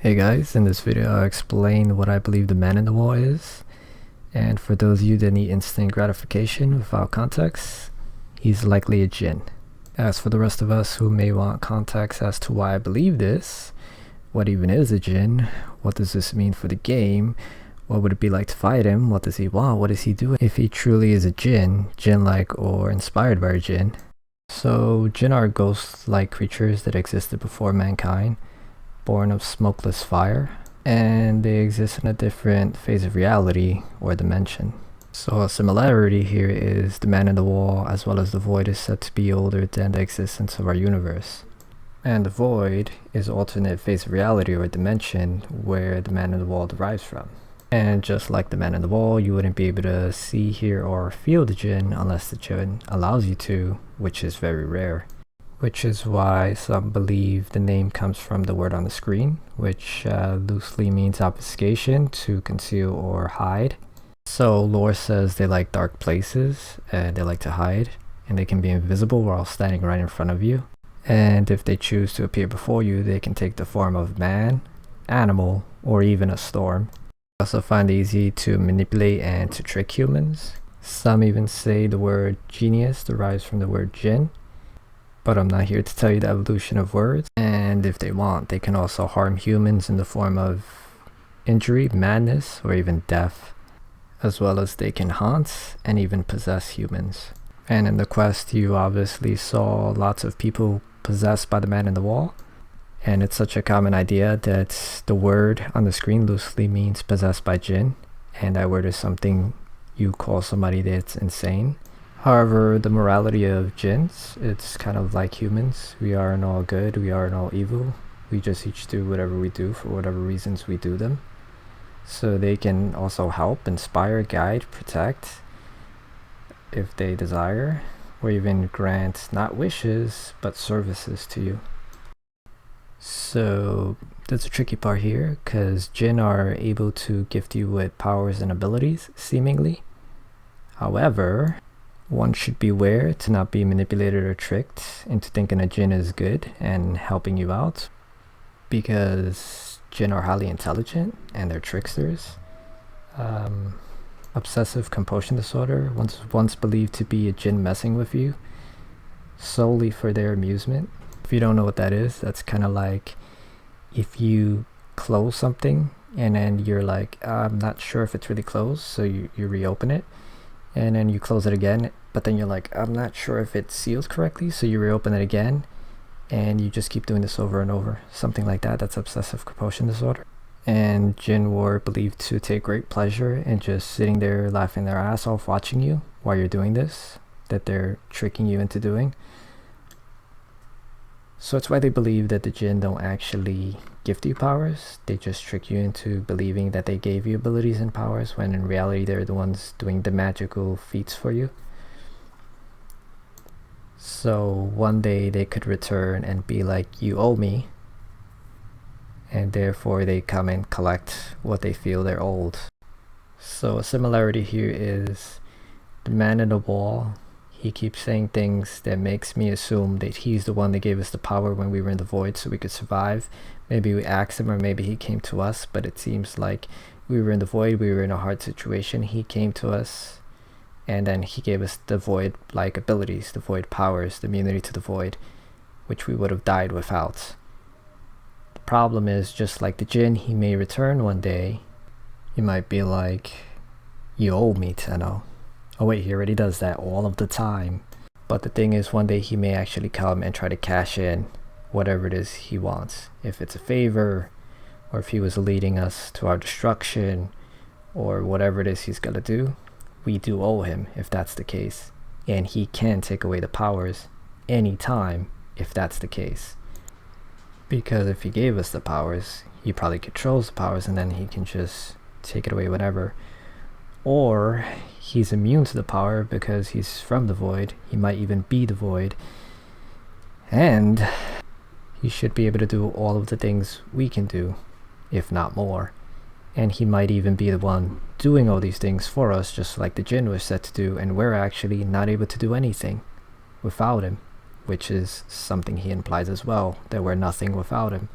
Hey guys, in this video I'll explain what I believe the man in the wall is, and for those of you that need instant gratification without context, he's likely a jinn. As for the rest of us who may want context as to why I believe this, what even is a jinn, what does this mean for the game, what would it be like to fight him, what does he want, what is he doing if he truly is a jinn-like or inspired by a jinn. So jinn are ghost-like creatures that existed before mankind, born of smokeless fire, and they exist in a different phase of reality or dimension. So a similarity here is the man in the wall as well as the void is said to be older than the existence of our universe. And the void is alternate phase of reality or dimension where the man in the wall derives from. And just like the man in the wall, you wouldn't be able to see, hear, or feel the jinn unless the jinn allows you to, which is very rare. Which is why some believe the name comes from the word on the screen, which loosely means obfuscation, to conceal or hide. So lore says they like dark places and they like to hide, and they can be invisible while standing right in front of you. And if they choose to appear before you, they can take the form of man, animal, or even a storm. I also find it easy to manipulate and to trick humans. Some even say the word genius derives from the word jinn. But I'm not here to tell you the evolution of words, and if they want, they can also harm humans in the form of injury, madness, or even death, as well as they can haunt and even possess humans. And in the quest, you obviously saw lots of people possessed by the man in the wall, and it's such a common idea that the word on the screen loosely means possessed by jinn, and that word is something you call somebody that's insane. However, the morality of jinns, it's kind of like humans. We aren't all good, we aren't all evil. We just each do whatever we do for whatever reasons we do them. So they can also help, inspire, guide, protect, if they desire, or even grant not wishes, but services to you. So that's a tricky part here, because jinn are able to gift you with powers and abilities, seemingly. However, one should beware to not be manipulated or tricked into thinking a jinn is good and helping you out, because jinn are highly intelligent and they're tricksters. Obsessive compulsion disorder once believed to be a jinn messing with you solely for their amusement. If you don't know what that is, that's kind of like if you close something and then you're like, I'm not sure if it's really closed, so you reopen it. And then you close it again, but then you're like, I'm not sure if it's sealed correctly, so you reopen it again, and you just keep doing this over and over. Something like that. That's obsessive compulsion disorder. And jinn were believed to take great pleasure in just sitting there laughing their ass off watching you while you're doing this, that they're tricking you into doing. So it's why they believe that the jinn don't actually gift you powers. They just trick you into believing that they gave you abilities and powers, when in reality they're the ones doing the magical feats for you. So one day they could return and be like, you owe me, and therefore they come and collect what they feel they're owed. So a similarity here is the man in the wall. He keeps saying things that makes me assume that he's the one that gave us the power when we were in the void so we could survive. Maybe we asked him, or maybe he came to us, but it seems like we were in the void, we were in a hard situation, he came to us, and then he gave us the void-like abilities, the void powers, the immunity to the void, which we would have died without. The problem is, just like the jinn, he may return one day. You might be like, you owe me, Tenno. Oh wait, he already does that all of the time. But the thing is, one day he may actually come and try to cash in whatever it is he wants. If it's a favor, or if he was leading us to our destruction, or whatever it is he's gonna do, we do owe him if that's the case. And he can take away the powers anytime if that's the case. Because if he gave us the powers, he probably controls the powers and then he can just take it away whenever. Or he's immune to the power because he's from the void. He might even be the void. And he should be able to do all of the things we can do, if not more. And he might even be the one doing all these things for us, just like the jinn was set to do, and we're actually not able to do anything without him, which is something he implies as well, that we're nothing without him.